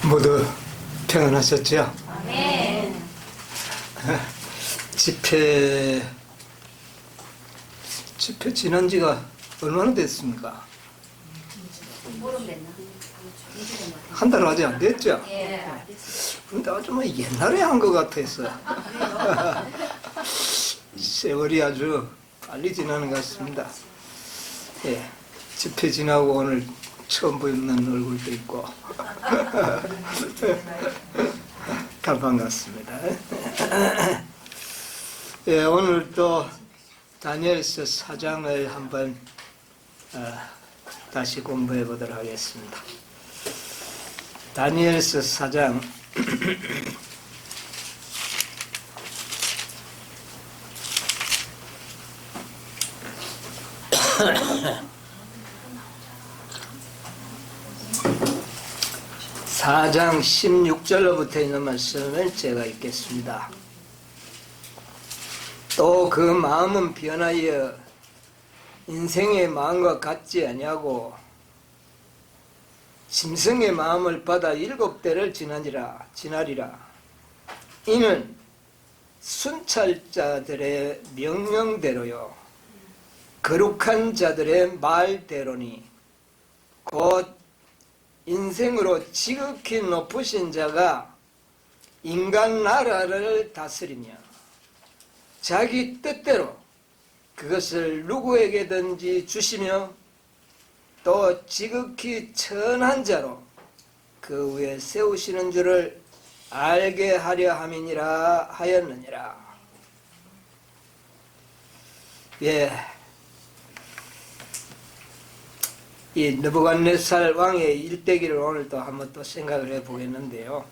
모두 평안하셨죠? 네. 집회 지난 지가 얼마나 됐습니까? 한 달 아직 안 됐죠? 예. 근데 아주 뭐 옛날에 한 것 같아서 세월이 아주 빨리 지나는 것 같습니다. 예, 집회 지나고 오늘 처음 보이는 얼굴도 있고 다 반갑습니다. 예, 오늘 또 다니엘서 4장을 한번 다시 공부해 보도록 하겠습니다. 다니엘서 4장 4장 16절로부터 있는 말씀을 제가 읽겠습니다. 또 그 마음은 변하여 인생의 마음과 같지 아니하고 짐승의 마음을 받아 7대를 지나리라. 이는 순찰자들의 명령대로요 거룩한 자들의 말대로니 곧 인생으로 지극히 높으신 자가 인간 나라를 다스리며 자기 뜻대로 그것을 누구에게든지 주시며 또 지극히 천한 자로 그 위에 세우시는 줄을 알게 하려 함이니라 하였느니라. 예, 이 느부갓네살 왕의 일대기를 오늘 또 한번 또 생각을 해 보겠는데요.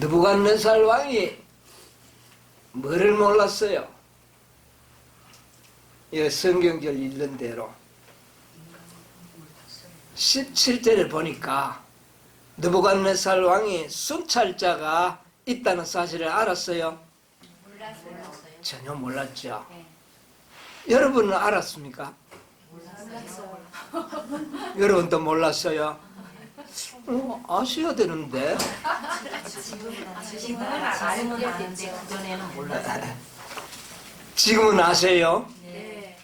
느부갓네살 왕이 뭐를 몰랐어요? 이 성경절 읽는 대로 17절을 보니까 느부갓네살 왕이 순찰자가 있다는 사실을 알았어요? 몰랐어요. 전혀 몰랐죠. 네. 여러분은 알았습니까? 몰랐어요. 여러분도 몰랐어요? 아셔야 되는데. 지금은 아는데 그전에는 몰랐어요. 지금은 아세요? 네.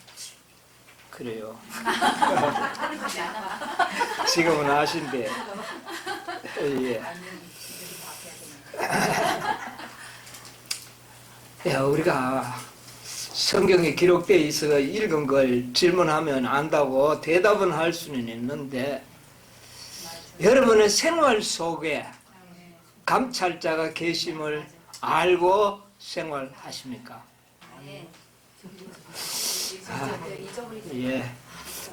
그래요. 지금은 아신데. 예. 야, 우리가 성경에 기록되어 있어 읽은 걸 질문하면 안다고 대답은 할 수는 있는데 여러분의 생활 속에 감찰자가 계심을 알고 생활하십니까? 네. 예,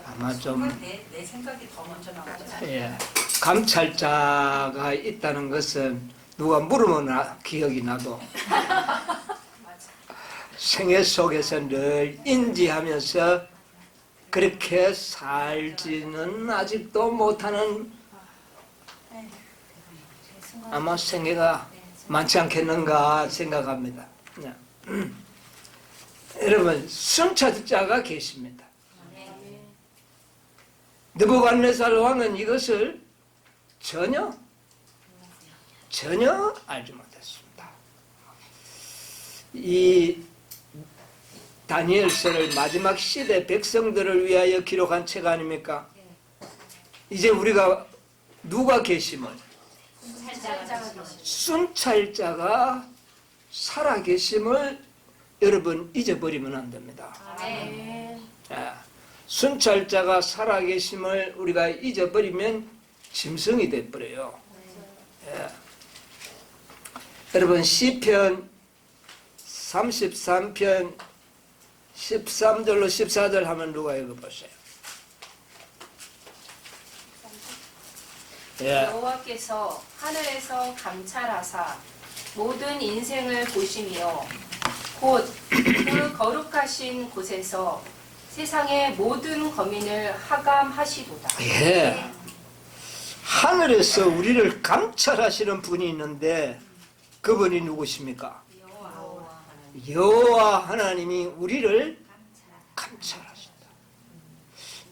아마 좀 내 생각이 더 먼저 나오죠. 예, 감찰자가 있다는 것은 누가 물으면 기억이 나도 생애 속에서 늘 인지하면서 그렇게 살지는 아직도 못하는 아마 생애가 많지 않겠는가 생각합니다. 여러분, 순찰자가 계십니다. 느부갓네살 왕은 이것을 전혀 알지 못했습니다. 이 다니엘서를 마지막 시대 백성들을 위하여 기록한 책 아닙니까? 이제 우리가 누가 계심을 순찰자가 살아계심을 여러분 잊어버리면 안 됩니다. 네. 순찰자가 살아계심을 우리가 잊어버리면 짐승이 돼버려요. 예. 여러분 시편 33편 13절로 14절 하면 누가 읽어보세요. 예. 여호와께서 하늘에서 감찰하사 모든 인생을 보시며 곧 그 거룩하신 곳에서 세상의 모든 거민을 하감하시도다. 예. 하늘에서 우리를 감찰하시는 분이 있는데 그분이 누구십니까? 여호와 하나님이 우리를 감찰하신다.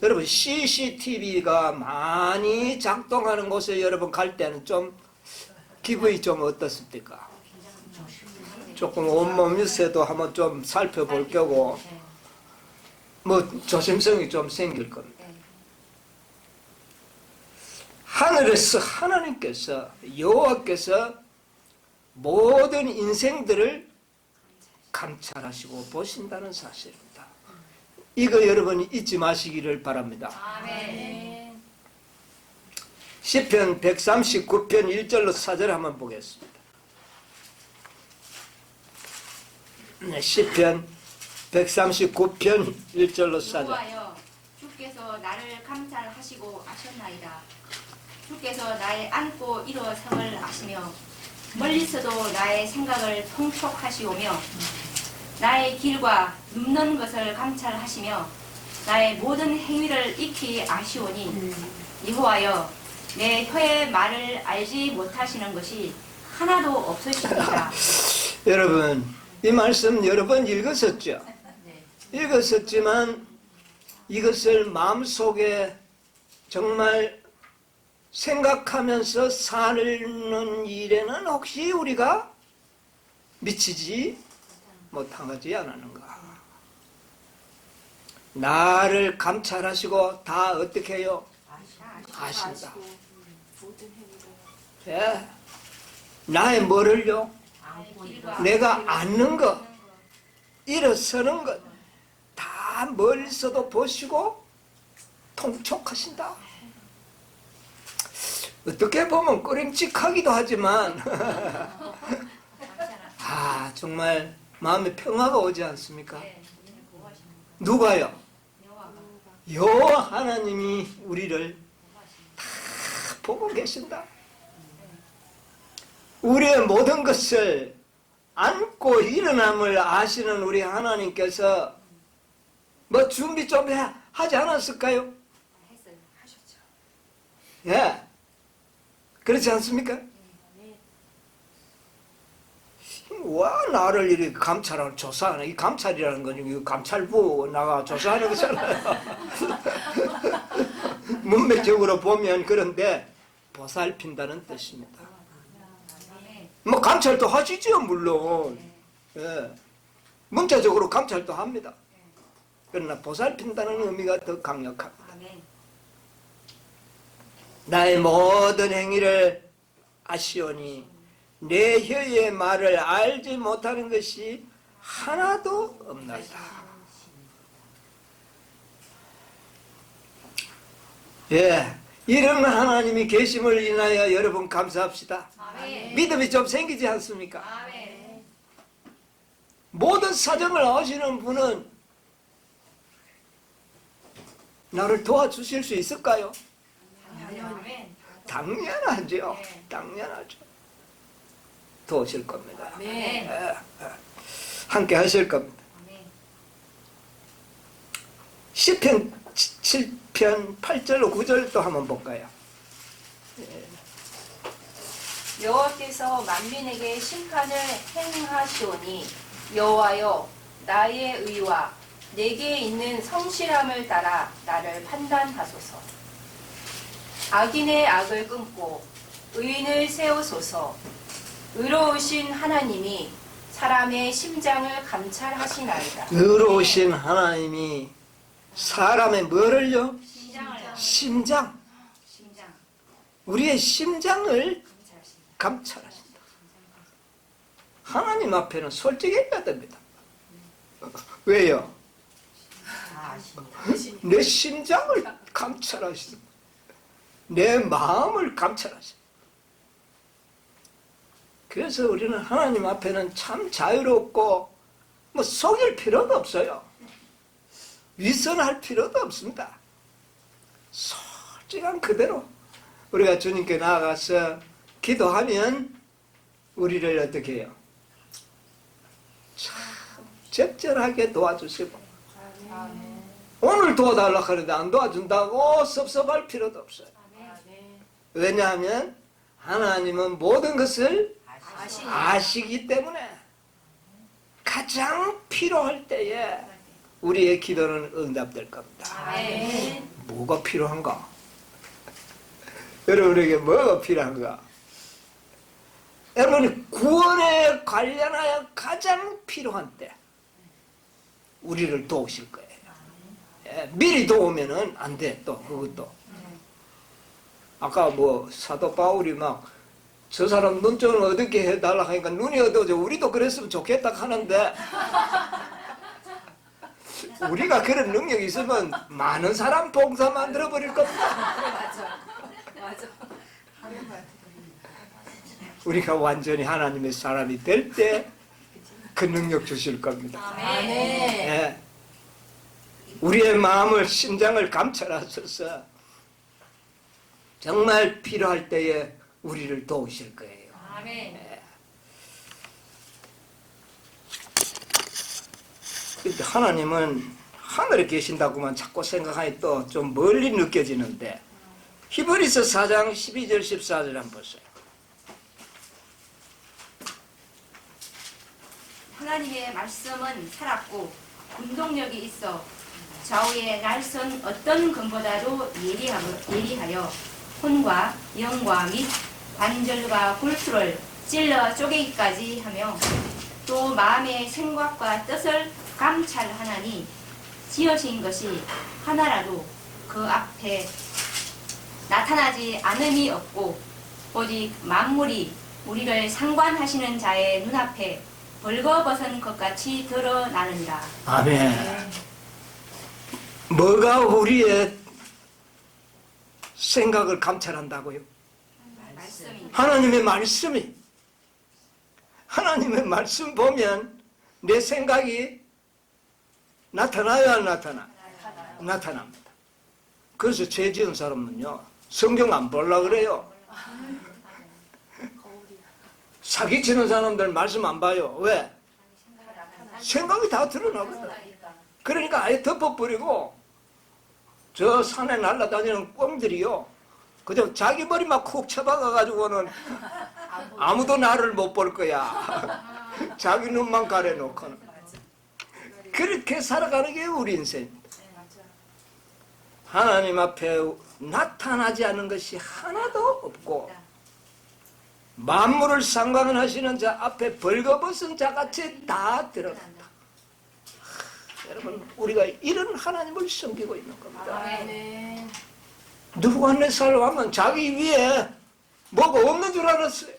여러분 CCTV가 많이 작동하는 곳에 여러분 갈 때는 좀 기분이 좀 어떻습니까? 조금 온몸 유세도 한번 좀 살펴볼 거고 뭐 조심성이 좀 생길 겁니다. 하늘에서 하나님께서 여호와께서 모든 인생들을 감찰하시고 보신다는 사실입니다. 이거 여러분이 잊지 마시기를 바랍니다. 아멘. 시편 139편 1절로 4절 한번 보겠습니다. 네, 시편 139편 1절로 4절. 여호와여, 주께서 나를 감찰하시고 아셨나이다. 주께서 나의 앉고 일어섬을 아시며 멀리서도 나의 생각을 통촉하시오며 나의 길과 눕는 것을 감찰하시며 나의 모든 행위를 익히 아시오니 여호와여, 내 혀의 말을 알지 못하시는 것이 하나도 없으십니다. 여러분 이 말씀 여러 번 읽었었죠? 읽었었지만 이것을 마음속에 정말 생각하면서 사는 일에는 혹시 우리가 미치지 못하지 않았는가? 나를 감찰하시고 다 어떻게 해요? 아신다. 예. 나의 뭐를요? 내가 앉는 것, 일어서는 것, 다 멀리서도 보시고 통촉하신다. 어떻게 보면 꺼림칙하기도 하지만 아 정말 마음에 평화가 오지 않습니까? 누가요? 여호와 하나님이 우리를 다 보고 계신다. 우리의 모든 것을 안고 일어남을 아시는 우리 하나님께서 뭐 준비 좀 하지 않았을까요? 예. 그렇지 않습니까? 와 나를 이렇게 감찰하는 조사하는 이 감찰이라는 건 이 감찰부 나가 조사하는 거잖아요. 문맥적으로 보면 그런데 보살핀다는 뜻입니다. 뭐 감찰도 하시죠 물론. 예. 문자적으로 감찰도 합니다. 그러나 보살핀다는 의미가 더 강력합니다. 나의 모든 행위를 아시오니 내 혀의 말을 알지 못하는 것이 하나도 없나이다. 예, 이런 하나님이 계심을 인하여 여러분 감사합시다. 믿음이 좀 생기지 않습니까? 모든 사정을 아시는 분은 나를 도와주실 수 있을까요? 당연하죠. 당연하죠. 도우실 겁니다. 예, 함께 하실 겁니다. 시편 7편 8절로 9절 또 한번 볼까요? 여호와께서 만민에게 심판을 행하시오니 여호와여, 나의 의와 내게 있는 성실함을 따라 나를 판단하소서. 악인의 악을 끊고 의인을 세우소서. 의로우신 하나님이 사람의 심장을 감찰하시나이다. 의로우신 하나님이 사람의 뭐를요? 심장을요. 심장. 심장. 우리의 심장을 감찰하신다. 하나님 앞에는 솔직해야 됩니다. 왜요? 내 심장을 감찰하신다. 내 마음을 감찰하신다. 그래서 우리는 하나님 앞에는 참 자유롭고 뭐 속일 필요도 없어요. 위선할 필요도 없습니다. 솔직한 그대로 우리가 주님께 나아가서 기도하면 우리를 어떻게 해요? 참 적절하게 도와주시고 오늘 도와달라고 하는데 안 도와준다고 섭섭할 필요도 없어요. 왜냐하면 하나님은 모든 것을 아시기 때문에 가장 필요할 때에 우리의 기도는 응답될 겁니다. 아멘. 뭐가 필요한가? 여러분에게 뭐가 필요한가? 여러분이 구원에 관련하여 가장 필요한 때 우리를 도우실 거예요. 예, 미리 도우면은 안 돼. 또 그것도 아까 뭐 사도 바울이 막 저 사람 눈 좀 어둡게 해달라 하니까 눈이 어두워져. 우리도 그랬으면 좋겠다 하는데 우리가 그런 능력이 있으면 많은 사람 봉사 만들어 버릴 겁니다. 맞아. 맞아. 우리가 완전히 하나님의 사람이 될 때 그 능력 주실 겁니다. 아멘. 예. 우리의 마음을 심장을 감찰하셔서 정말 필요할 때에 우리를 도우실 거예요. 아멘. 근데 하나님은 하늘에 계신다고만 자꾸 생각하니 또 좀 멀리 느껴지는데 히브리서 4장 12절 14절 한번 보세요. 하나님의 말씀은 살았고 운동력이 있어 좌우에 날선 어떤 검보다도 예리하여 혼과 영과 및 관절과 골수를 찔러 쪼개기까지 하며 또 마음의 생각과 뜻을 감찰하나니 지으신 것이 하나라도 그 앞에 나타나지 않음이 없고 오직 만물이 우리를 상관하시는 자의 눈앞에 벌거벗은 것 같이 드러나느니라. 아멘. 뭐가 우리의 생각을 감찰한다고요? 말씀이 하나님의 말씀 보면 내 생각이 나타나요, 안 나타나? 나타납니다. 그래서 죄 지은 사람은요 성경 안 보려고 그래요. 사기치는 사람들 말씀 안 봐요. 왜? 생각이 다 드러나거든. 그러니까 아예 덮어버리고 저 산에 날아다니는 꿩들이요 그저 자기 머리만 콕 쳐박아가지고는 아무도 나를 못 볼 거야. 자기 눈만 가려놓고는 그렇게 살아가는 게 우리 인생입니다. 하나님 앞에 나타나지 않은 것이 하나도 없고 만물을 상관하시는 자 앞에 벌거벗은 자같이 다 드러난다. 여러분 우리가 이런 하나님을 섬기고 있는 겁니다. 아멘. 느부갓네살 왕은 자기 위에 뭐가 없는 줄 알았어요.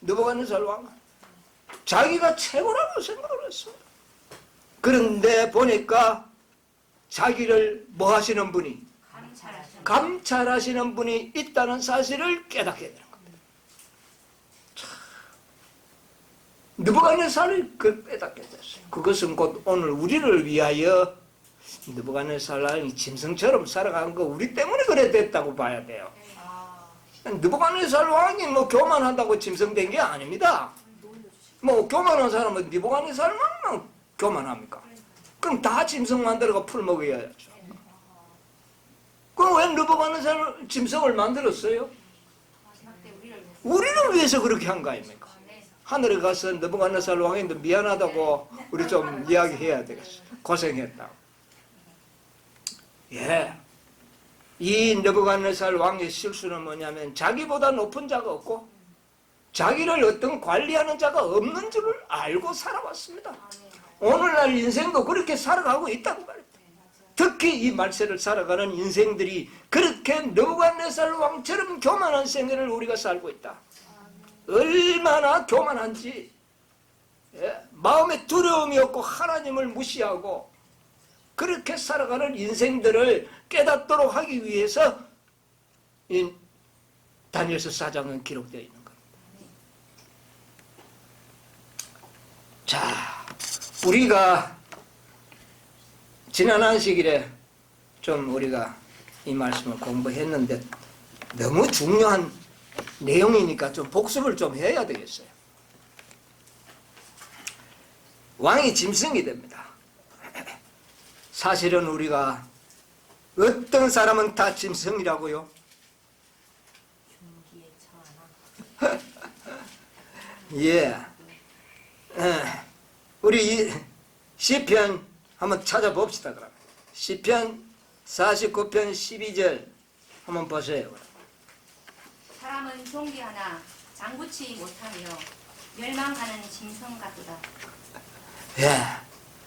느부갓네살 왕은 자기가 최고라고 생각을 했어요. 그런데 보니까 자기를 뭐 하시는 분이 감찰하시는 분이 있다는 사실을 깨닫게 되는 겁니다. 느부갓네살이 그걸 깨닫게 됐어요. 그것은 곧 오늘 우리를 위하여 느부갓네살 왕이 짐승처럼 살아간 거 우리 때문에 그래 됐다고 봐야 돼요. 느부갓네살 왕이 뭐 교만한다고 짐승 된 게 아닙니다. 뭐 교만한 사람은 느부갓네살 왕만 교만합니까? 그럼 다 짐승 만들어가 풀 먹여야죠. 그럼 왜 느부갓네살 짐승을 만들었어요? 우리를 위해서 그렇게 한 거 아닙니까? 하늘에 가서 느부갓네살 왕인데 미안하다고 우리 좀 이야기해야 되겠어. 고생했다고. 예. 이 느부갓네살 왕의 실수는 뭐냐면 자기보다 높은 자가 없고 자기를 어떤 관리하는 자가 없는 줄을 알고 살아왔습니다. 오늘날 인생도 그렇게 살아가고 있다고 말입니다. 특히 이 말세를 살아가는 인생들이 그렇게 느부갓네살 왕처럼 교만한 생애를 우리가 살고 있다. 얼마나 교만한지, 예? 마음에 두려움이 없고 하나님을 무시하고 그렇게 살아가는 인생들을 깨닫도록 하기 위해서 이 다니엘서 4장은 기록되어 있는 겁니다. 자, 우리가 지난 안식일에 좀 우리가 이 말씀을 공부했는데 너무 중요한 내용이니까 좀 복습을 좀 해야 되겠어요. 왕이 짐승이 됩니다. 사실은 우리가 어떤 사람은 다 짐승이라고요? 예. 우리 시편 한번 찾아봅시다. 그러면 시편 49편 12절 한번 보세요. 사람은 존귀하나 장구치 못하며 멸망하는 짐승 같도다. 예,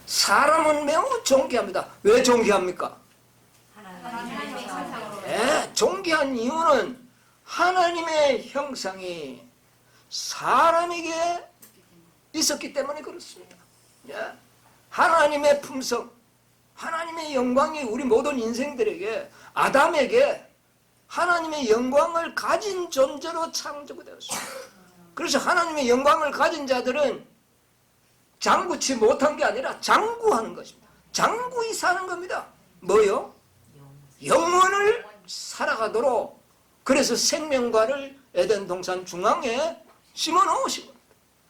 사람은 매우 존귀합니다. 왜 존귀합니까? 하나님의 형상으로 예, 존귀한 이유는 하나님의 형상이 사람에게 있었기 때문에 그렇습니다. 예, 하나님의 품성, 하나님의 영광이 우리 모든 인생들에게, 아담에게 하나님의 영광을 가진 존재로 창조되었습니다. 그래서 하나님의 영광을 가진 자들은 장구치 못한 게 아니라 장구하는 것입니다. 장구히 사는 겁니다. 뭐요? 영원을 살아가도록. 그래서 생명과를 에덴 동산 중앙에 심어놓으신 겁니다.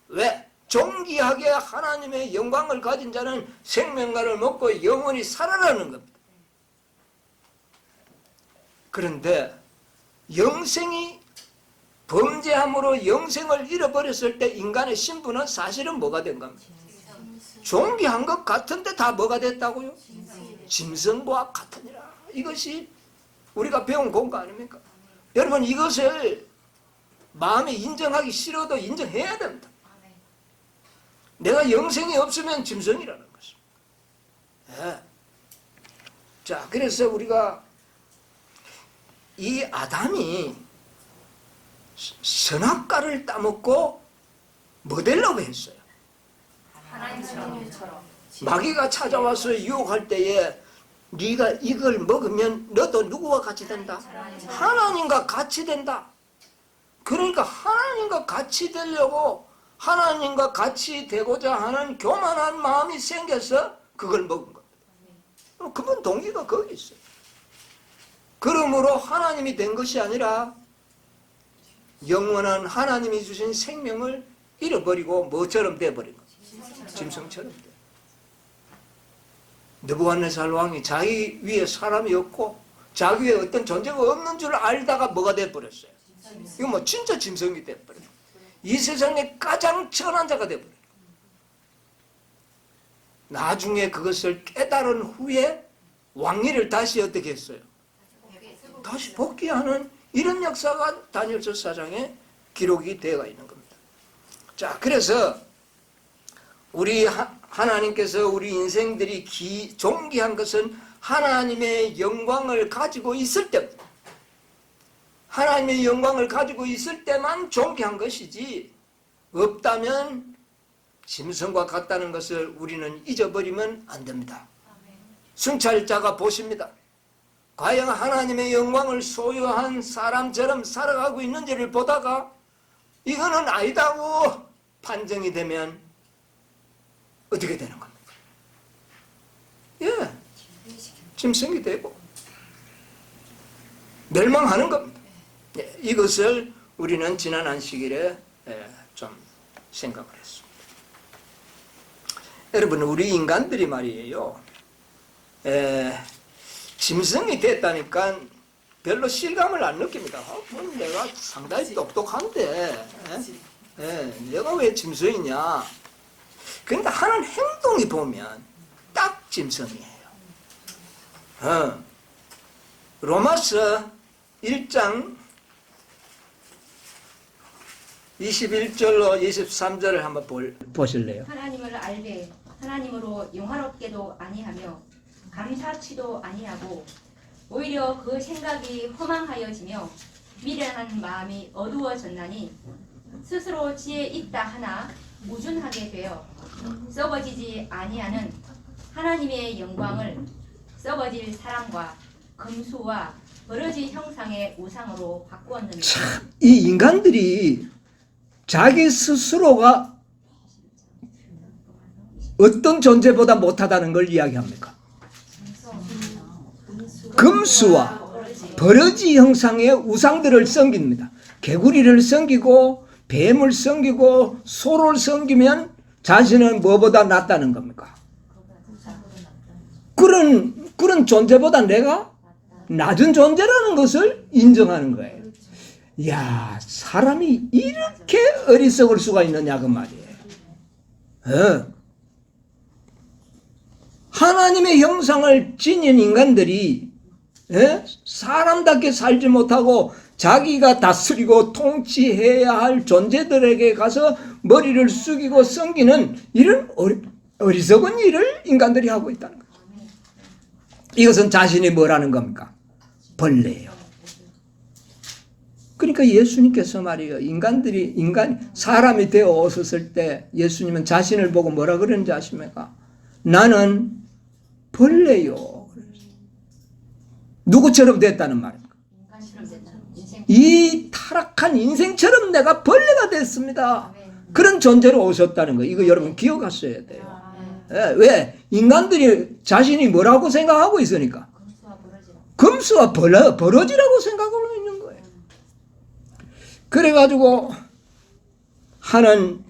왜? 존귀하게 하나님의 영광을 가진 자는 생명과를 먹고 영원히 살아라는 겁니다. 그런데 영생이 범죄함으로 영생을 잃어버렸을 때 인간의 신분은 사실은 뭐가 된 겁니까? 존귀한 것 같은데 다 뭐가 됐다고요? 짐승과 같으니라. 이것이 우리가 배운 공부 아닙니까? 여러분, 이것을 마음에 인정하기 싫어도 인정해야 됩니다. 내가 영생이 없으면 짐승이라는 것입니다. 네. 자, 그래서 우리가 이 아담이 선악과를 따먹고 뭐 되려고 했어요? 하나님처럼 마귀가 찾아와서 유혹할 때에 네가 이걸 먹으면 너도 누구와 같이 된다? 하나님과 같이 된다. 그러니까 하나님과 같이 되려고, 하나님과 같이 되고자 하는 교만한 마음이 생겨서 그걸 먹은 겁니다. 그분 동기가 거기 있어요. 그러므로 하나님이 된 것이 아니라 영원한 하나님이 주신 생명을 잃어버리고 뭐처럼 돼버린 거죠? 짐승처럼 돼. 느부갓네살 왕이 자기 위에 사람이 없고 자기 위에 어떤 존재가 없는 줄 알다가 뭐가 돼버렸어요? 이거 뭐 진짜 짐승이 돼버려요. 이 세상에 가장 천한 자가 돼버려요. 나중에 그것을 깨달은 후에 왕위를 다시 어떻게 했어요? 다시 복귀하는 이런 역사가 다니엘서 4장에 기록이 되어 있는 겁니다. 자, 그래서 우리 하나님께서 우리 인생들이 존귀한 것은 하나님의 영광을 가지고 있을 때입니다. 하나님의 영광을 가지고 있을 때만 존귀한 것이지, 없다면 짐승과 같다는 것을 우리는 잊어버리면 안 됩니다. 순찰자가 보십니다. 과연 하나님의 영광을 소유한 사람처럼 살아가고 있는지를 보다가 이거는 아니다고 판정이 되면 어떻게 되는 겁니까? 예, 짐승이 되고 멸망하는 겁니다. 예, 이것을 우리는 지난 안식일에 좀 생각을 했습니다. 여러분, 우리 인간들이 말이에요, 짐승이 됐다니까 별로 실감을 안 느낍니다. 내가 상당히 똑똑한데 내가 왜 짐승이냐. 그런데 하는 행동이 보면 딱 짐승이에요. 로마서 1장 21절로 23절을 한번 보실래요? 하나님을 알되 하나님으로 영화롭게도 아니하며 감사치도 아니하고 오히려 그 생각이 허망하여지며 미련한 마음이 어두워졌나니 스스로 지혜 있다 하나 무준하게 되어 썩어지지 아니하는 하나님의 영광을 썩어질 사람과 금수와 버러지 형상의 우상으로 바꾸었는데, 이 인간들이 자기 스스로가 어떤 존재보다 못하다는 걸 이야기합니까? 금수와 버러지 형상의 우상들을 섬깁니다. 개구리를 섬기고 뱀을 섬기고 소를 섬기면 자신은 뭐보다 낫다는 겁니까? 그런 존재보다 내가 낮은 존재라는 것을 인정하는 거예요. 이야, 사람이 이렇게 어리석을 수가 있느냐 그 말이에요. 하나님의 형상을 지닌 인간들이 사람답게 살지 못하고 자기가 다스리고 통치해야 할 존재들에게 가서 머리를 숙이고 섬기는 이런 어리석은 일을 인간들이 하고 있다는 거죠. 이것은 자신이 뭐라는 겁니까? 벌레예요. 그러니까 예수님께서 말이에요. 사람이 되어 오셨을 때 예수님은 자신을 보고 뭐라 그러는지 아십니까? 나는 벌레요. 누구처럼 됐다는 말입니까? 이 타락한 인생처럼 내가 벌레가 됐습니다. 그런 존재로 오셨다는 거예요. 이거 여러분 기억하셔야 돼요. 왜? 인간들이 자신이 뭐라고 생각하고 있으니까. 금수와 버러지라고 생각하고 있는 거예요. 그래가지고 하는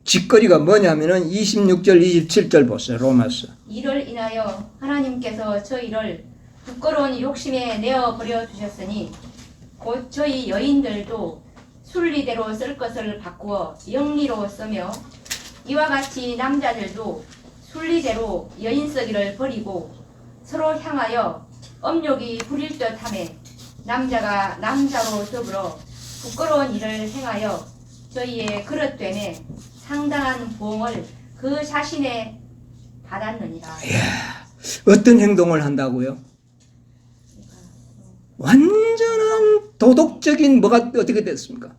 짓거리가 뭐냐면은 26절 27절 보세요. 로마서. 이를 인하여 하나님께서 저희를 부끄러운 욕심에 내어버려 두셨으니 곧 저희 여인들도 순리대로 쓸 것을 바꾸어 영리로 쓰며 이와 같이 남자들도 순리대로 여인 쓰기를 버리고 서로 향하여 업욕이 부릴 듯하매 남자가 남자로 더불어 부끄러운 일을 행하여 저희의 그릇됨에 상당한 보응을 그 자신에 받았느니라. 어떤 행동을 한다고요? 완전한 도덕적인 뭐가 어떻게 됐습니까?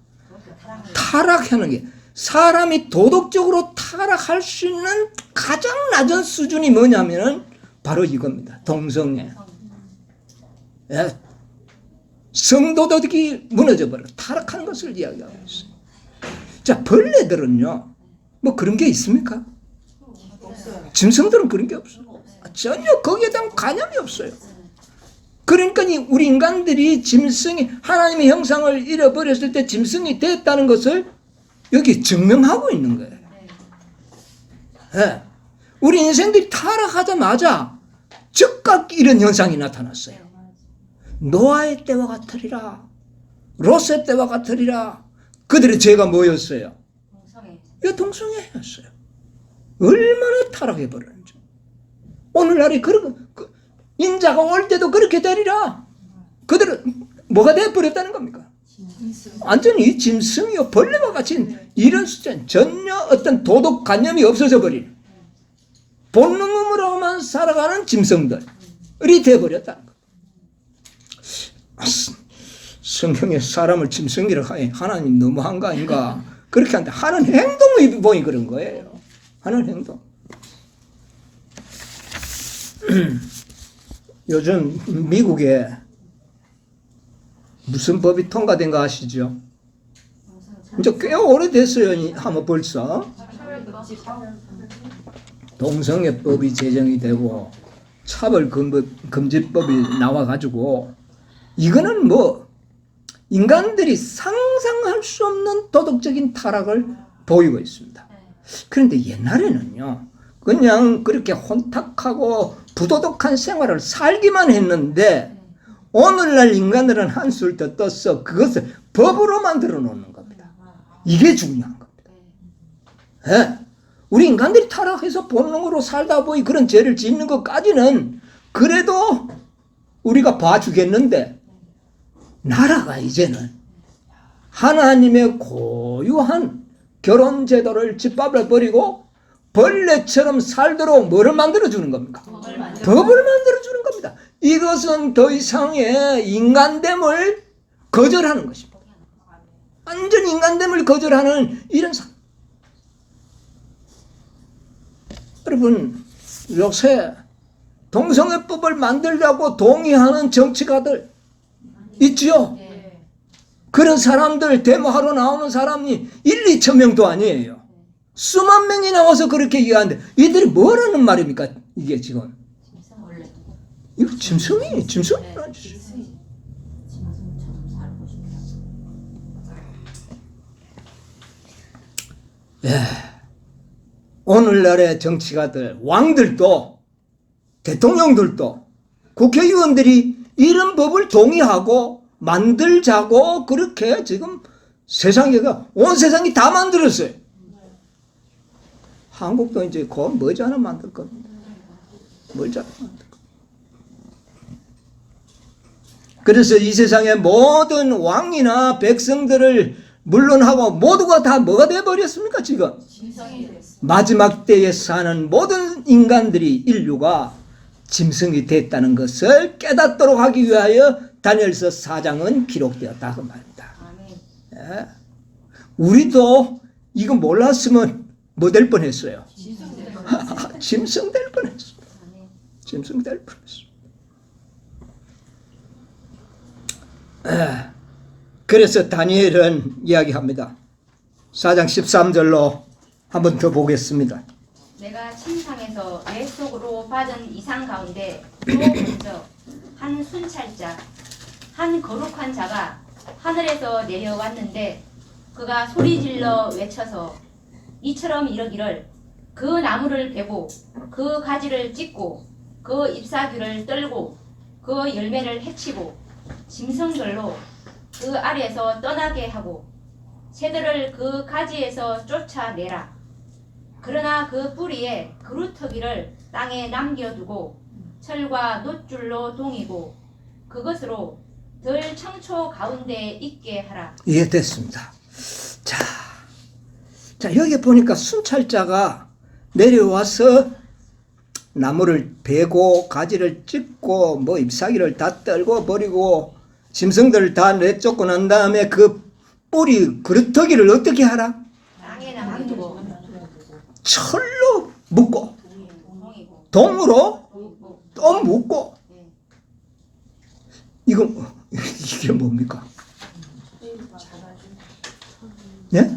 타락하는 게, 사람이 도덕적으로 타락할 수 있는 가장 낮은 수준이 뭐냐면은 바로 이겁니다. 동성애. 성도덕이 무너져 버려 타락하는 것을 이야기하고 있어요. 자, 벌레들은요 뭐 그런 게 있습니까? 짐승들은 그런 게 없어요. 전혀 거기에 대한 관념이 없어요. 그러니까 우리 인간들이 짐승이 하나님의 형상을 잃어버렸을 때 짐승이 됐다는 것을 여기 증명하고 있는 거예요. 네. 우리 인생들이 타락하자마자 즉각 이런 현상이 나타났어요. 노아의 때와 같으리라. 롯의 때와 같으리라. 그들의 죄가 뭐였어요? 동성애였어요. 얼마나 타락해버렸는지. 오늘날에 인자가 올 때도 그렇게 되리라. 그들은 뭐가 되어버렸다는 겁니까? 완전히 짐승이요 벌레와 같이 이런 수준, 전혀 어떤 도덕관념이 없어져 버린 본능으로만 살아가는 짐승들이 되어버렸다는 거예요. 성경에 사람을 짐승이라고 하니 하나님 너무한 거 아닌가 그렇게 하는데 하는 행동이 보니 그런 거예요. 하는 행동. 요즘 미국에 무슨 법이 통과된 거 아시죠? 이제 꽤 오래됐어요. 한번 벌써 동성애법이 제정이 되고 차별금지법이 나와가지고 이거는 뭐 인간들이 상상할 수 없는 도덕적인 타락을 보이고 있습니다. 그런데 옛날에는요 그냥 그렇게 혼탁하고 부도덕한 생활을 살기만 했는데 오늘날 인간들은 한술 더 떠서 그것을 법으로 만들어 놓는 겁니다. 이게 중요한 겁니다. 네. 우리 인간들이 타락해서 본능으로 살다 보니 그런 죄를 짓는 것까지는 그래도 우리가 봐주겠는데 나라가 이제는 하나님의 고유한 결혼 제도를 짓밟아 버리고 벌레처럼 살도록 뭐를 만들어주는 겁니까? 법을 만들어주는 겁니다. 이것은 더 이상의 인간됨을 거절하는 것입니다. 완전 인간됨을 거절하는 이런 상황. 여러분 요새 동성애법을 만들려고 동의하는 정치가들 있죠? 그런 사람들 데모하러 나오는 사람이 1-2천 명도 아니에요. 수만 명이 나와서 그렇게 얘기하는데 이들이 뭐라는 말입니까? 이게 지금 이거 짐승이 아니지. 예. 오늘날의 정치가들, 왕들도 대통령들도 국회의원들이 이런 법을 동의하고 만들자고 그렇게 지금 온 세상이 다 만들었어요. 한국도 이제 곧 머지않아 만들 겁니다. 머지않아 만들 겁니다. 그래서 이 세상의 모든 왕이나 백성들을 물론하고 모두가 다 뭐가 되어버렸습니까 지금? 마지막 때에 사는 모든 인간들이 인류가 짐승이 됐다는 것을 깨닫도록 하기 위하여 다니엘서 4장은 기록되었다 그 말입니다. 예. 우리도 이거 몰랐으면 뭐 될 뻔했어요? 짐승 될 뻔했어요. 짐승 될 뻔했어요. 그래서 다니엘은 이야기합니다. 4장 13절로 한 번 더 보겠습니다. 내가 침상에서 내 속으로 받은 이상 가운데 또 먼저 한 순찰자, 한 거룩한 자가 하늘에서 내려왔는데 그가 소리질러 외쳐서 이처럼 이르기를 그 나무를 베고 그 가지를 찢고 그 잎사귀를 떨고 그 열매를 해치고 짐승들로 그 아래에서 떠나게 하고 새들을 그 가지에서 쫓아내라. 그러나 그 뿌리에 그루터기를 땅에 남겨두고 철과 놋줄로 동이고 그것으로 들 청초 가운데 있게 하라. 예, 됐습니다. 자, 여기 보니까 순찰자가 내려와서 나무를 베고 가지를 찢고 뭐 잎사귀를 다 떨고 버리고 짐승들을 다 내쫓고 난 다음에 그 뿌리 그루터기를 어떻게 하라? 땅에 남겨두고 철로 묶고 동이고 동으로 동이고 또 묶고 이거 이게 뭡니까? 예?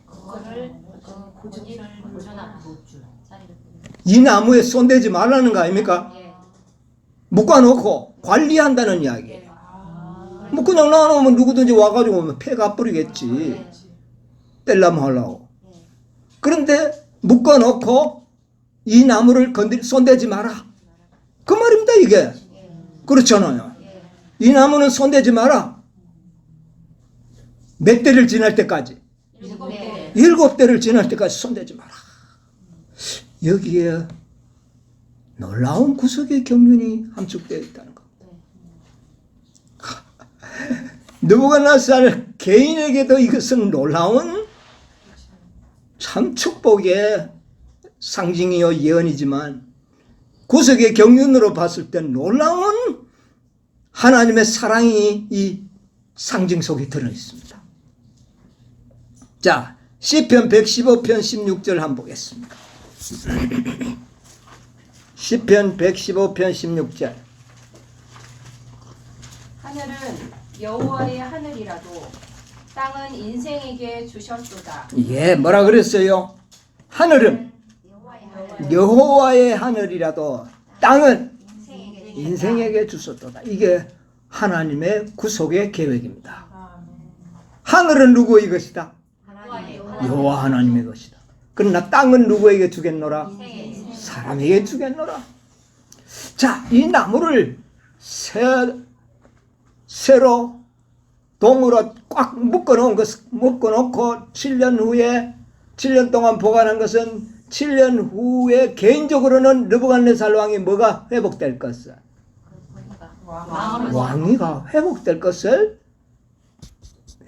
그거를 그 고지를 보존하라. 이 나무에 손대지 말라는 거 아닙니까? 예. 묶어놓고 관리한다는 이야기예요. 뭐 그냥 놔놓으면 누구든지 와가지고 폐가 뿌리겠지. 뗄라면 하려고. 그런데 묶어놓고 이 나무를 손대지 마라. 그 말입니다 이게. 그렇잖아요. 이 나무는 손대지 마라. 몇 대를 지날 때까지? 7대. 7대를 지날 때까지 손대지 마라. 여기에 놀라운 구속의 경륜이 함축되어 있다는 겁니다. 느부갓네살 개인에게도 이것은 놀라운 참 축복의 상징이요 예언이지만 구속의 경륜으로 봤을 때 놀라운 하나님의 사랑이 이 상징 속에 들어있습니다. 자, 시편 115편 16절 한번 보겠습니다. 시편 115편 16절. 하늘은 여호와의 하늘이라도 땅은 인생에게 주셨도다. 예, 뭐라 그랬어요? 하늘은 여호와의 하늘이라도 땅은 인생에게 주셨도다. 이게 하나님의 구속의 계획입니다. 하늘은 누구의 것이다? 여호와 하나님의 것이다. 그러나 땅은 누구에게 주겠노라? 사람에게 주겠노라. 자, 이 나무를 새로 동으로 꽉 묶어놓은 것, 묶어놓고 7년 후에 7년 동안 보관한 것은 7년 후에 개인적으로는 느부갓네살 왕이 뭐가 회복될 것을? 왕위가 회복될 것을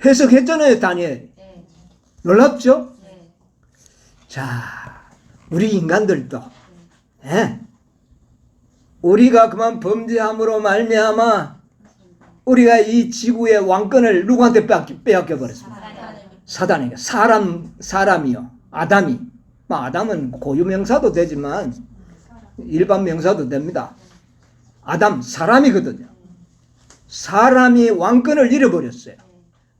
해석했잖아요, 다니엘. 놀랍죠? 자, 우리 인간들도 우리가 그만 범죄함으로 말미암아 우리가 이 지구의 왕권을 누구한테 빼앗겨 버렸습니다. 사단에게. 사람이요. 아담이. 아담은 고유명사도 되지만 일반 명사도 됩니다. 아담, 사람이거든요. 사람이 왕권을 잃어버렸어요.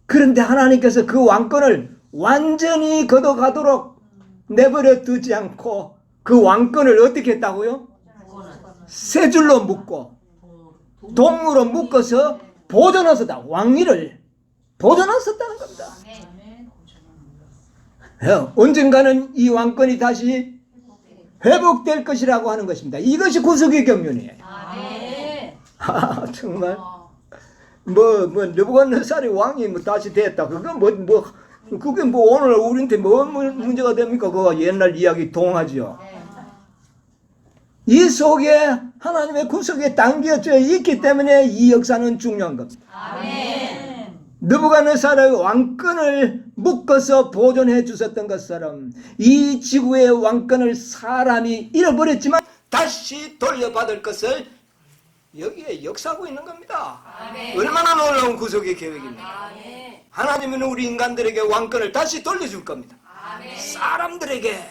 그런데 하나님께서 그 왕권을 완전히 걷어가도록 내버려 두지 않고 그 왕권을 어떻게 했다고요? 세 줄로 묶고 동으로 묶어서 보존하셨다. 왕위를 보존하셨다는 겁니다. 언젠가는 이 왕권이 다시 회복될 것이라고 하는 것입니다. 이것이 구속의 경륜이에요. 정말 느부갓네살이 왕이 다시 됐다. 그게 오늘 우리한테 뭐 문제가 됩니까? 그거 옛날 이야기 동하죠. 이 속에 하나님의 구속에 담겨져 있기 때문에 이 역사는 중요한 겁니다. 아멘. 느부갓네살의 왕권을 묶어서 보존해 주셨던 것처럼 이 지구의 왕권을 사람이 잃어버렸지만 다시 돌려받을 것을 여기에 역사하고 있는 겁니다. 아멘. 얼마나 놀라운 구속의 계획입니까? 아멘. 하나님은 우리 인간들에게 왕권을 다시 돌려줄 겁니다. 아멘. 사람들에게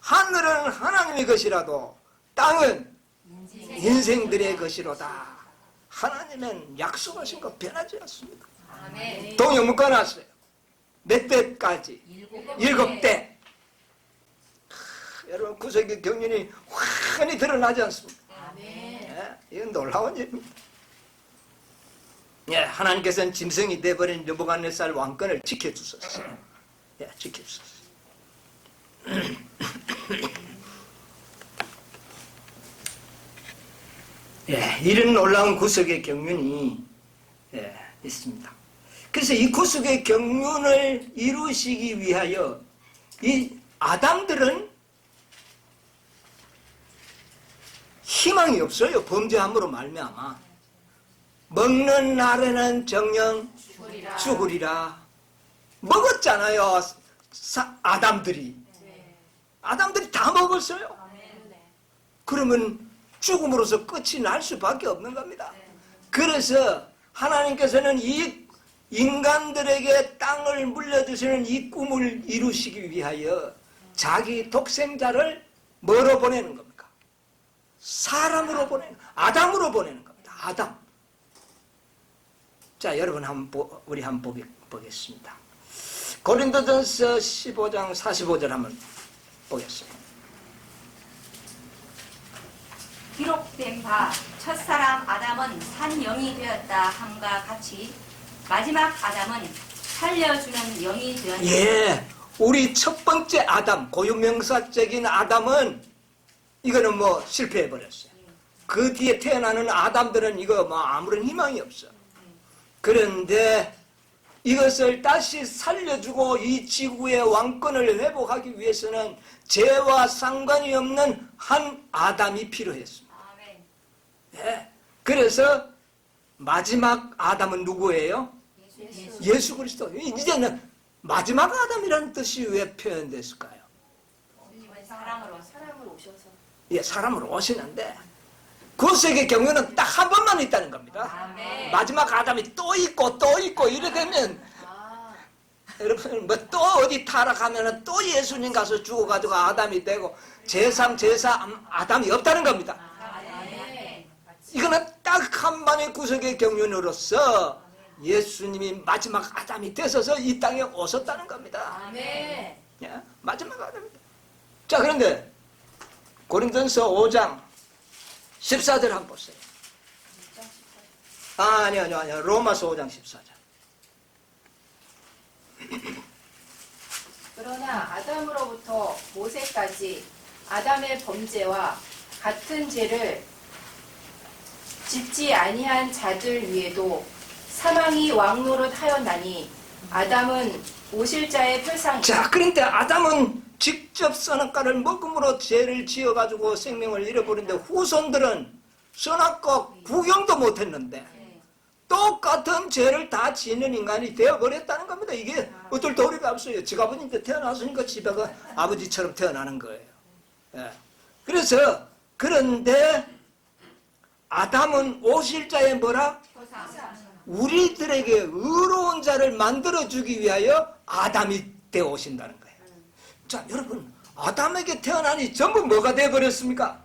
하늘은 하나님의 것이라도 땅은 인생들의 것이로다. 하나님은 약속하신 거 변하지 않습니다. 아멘. 동요 묶어놨어요. 몇 대까지? 7대. 여러분 구속의 경륜이 환히 드러나지 않습니까? 아멘. 예, 이건 놀라운 일입니다. 예, 하나님께서는 짐승이 돼버린 느부갓네살 왕권을 지켜주셨어요. 예, 지켜주셨어요. 예, 이런 놀라운 구속의 경륜이 있습니다. 그래서 이 구속의 경륜을 이루시기 위하여 이 아담들은 희망이 없어요. 범죄함으로 말미암아. 먹는 날에는 정녕 죽으리라. 먹었잖아요. 아담들이. 아담들이 다 먹었어요. 그러면 죽음으로서 끝이 날 수밖에 없는 겁니다. 그래서 하나님께서는 이 인간들에게 땅을 물려주시는 이 꿈을 이루시기 위하여 자기 독생자를 뭐로 보내는 겁니까? 사람으로 보내는, 아담으로 보내는 겁니다. 아담. 자, 여러분 우리 한번 보겠습니다. 고린도전서 15장 45절 한번 보겠습니다. 기록된 바 첫사람 아담은 산 영이 되었다 함과 같이 마지막 아담은 살려주는 영이 되었다. 예, 우리 첫 번째 아담, 고유명사적인 아담은 이거는 뭐 실패해버렸어요. 그 뒤에 태어나는 아담들은 이거 뭐 아무런 희망이 없어. 그런데 이것을 다시 살려주고 이 지구의 왕권을 회복하기 위해서는 죄와 상관이 없는 한 아담이 필요했습니다. 아멘. 예, 그래서 마지막 아담은 누구예요? 예수 그리스도. 이제는 마지막 아담이라는 뜻이 왜 표현됐을까요? 사랑으로 오셔서. 예, 사람으로 오시는데 구속의 경우는 딱 한 번만 있다는 겁니다. 아멘. 마지막 아담이 또 있고 또 있고 이렇게 되면 여러분 뭐 또 어디 타락하면 또 예수님 가서 죽어가지고 아담이 되고 제3, 제4 아담이 없다는 겁니다. 아멘. 이거는 딱 한 번의 구속의 경륜으로서 예수님이 마지막 아담이 되셔서 이 땅에 오셨다는 겁니다. 아멘. 예? 마지막 아담입니다. 자, 그런데 고린도전서 5장 14절 한번 보세요. 아니요. 로마서 5장 14절. 그러나 아담으로부터 모세까지 아담의 범죄와 같은 죄를 짓지 아니한 자들 위에도 사망이 왕노릇하였나니 아담은 오실 자의 표상이다. 자, 그런데 아담은 직접 선악과를 먹음으로 죄를 지어가지고 생명을 잃어버린데 후손들은 선악과 구경도 못했는데 똑같은 죄를 다 지는 인간이 되어버렸다는 겁니다. 이게 어떨 도리가 없어요. 지가 아버님한테 태어났으니까 지가 아버지처럼 태어나는 거예요. 예. 그래서 그런데 아담은 오실 자의 뭐라? 우리들에게 의로운 자를 만들어주기 위하여 아담이 되어 오신다는 거예요. 자, 여러분, 아담에게 태어나니 전부 뭐가 되어버렸습니까?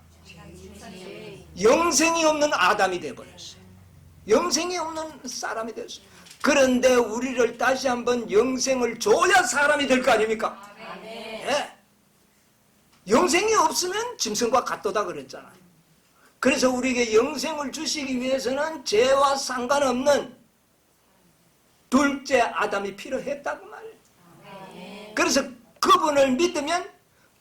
영생이 없는 아담이 되어버렸어요. 영생이 없는 사람이 되었어요. 그런데 우리를 다시 한번 영생을 줘야 사람이 될 거 아닙니까? 예. 영생이 없으면 짐승과 같도다 그랬잖아요. 그래서 우리에게 영생을 주시기 위해서는 죄와 상관없는 둘째 아담이 필요했다고 말이에요. 그래서 그분을 믿으면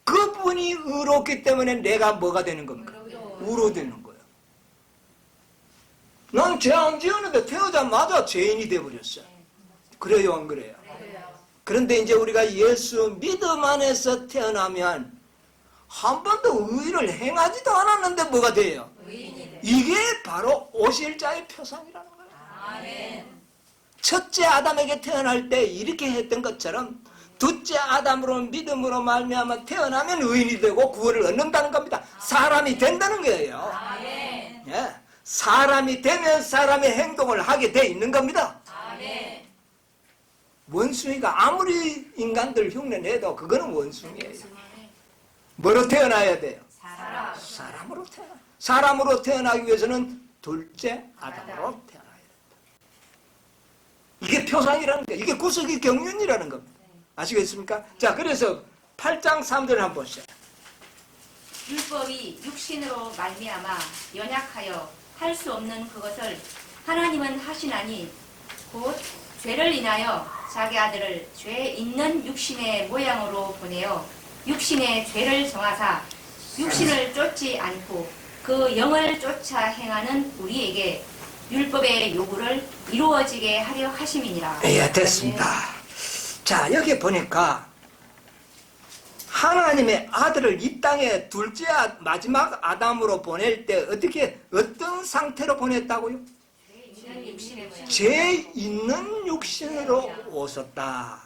그분이 의롭기 때문에 내가 뭐가 되는 겁니까? 의로 되는 거예요. 난 죄 안 지었는데 태어나자마자 죄인이 되어버렸어요. 그래요, 안 그래요? 그런데 이제 우리가 예수 믿음 안에서 태어나면 한 번도 의를 행하지도 않았는데 뭐가 돼요? 이게 바로 오실 자의 표상이라는 거예요. 아멘. 첫째 아담에게 태어날 때 이렇게 했던 것처럼 둘째 아담으로 믿음으로 말미암아 태어나면 의인이 되고 구원을 얻는다는 겁니다. 사람이 된다는 거예요. 아멘. 예. 사람이 되면 사람의 행동을 하게 돼 있는 겁니다. 아멘. 원숭이가 아무리 인간들 흉내내도 그거는 원숭이에요. 뭐로 태어나야 돼요? 사람. 사람으로 태어나. 사람으로 태어나기 위해서는 둘째 아담으로 태어나야 된다. 이게 표상이라는 거예요. 이게 구속의 경륜이라는 겁니다. 아시겠습니까? 자, 그래서 8장 3절 한번 보세요. 율법이 육신으로 말미암아 연약하여 할 수 없는 그것을 하나님은 하시나니 곧 죄를 인하여 자기 아들을 죄 있는 육신의 모양으로 보내어 육신의 죄를 정하사 육신을 쫓지 않고 그 영을 쫓아 행하는 우리에게 율법의 요구를 이루어지게 하려 하심이니라. 예, 됐습니다. 자, 여기 보니까 하나님의 아들을 이 땅에 둘째 마지막 아담으로 보낼 때 어떤 상태로 보냈다고요? 죄 있는 육신으로 오셨다.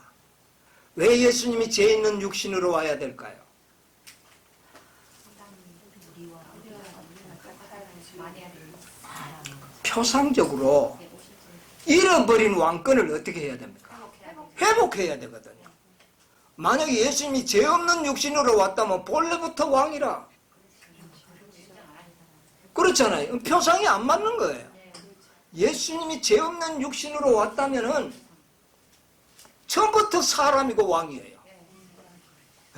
왜 예수님이 죄 있는 육신으로 와야 될까요? 표상적으로 잃어버린 왕권을 어떻게 해야 됩니까? 회복해야 되거든요. 만약에 예수님이 죄 없는 육신으로 왔다면 본래부터 왕이라. 그렇잖아요. 표상이 안 맞는 거예요. 예수님이 죄 없는 육신으로 왔다면은 처음부터 사람이고 왕이에요.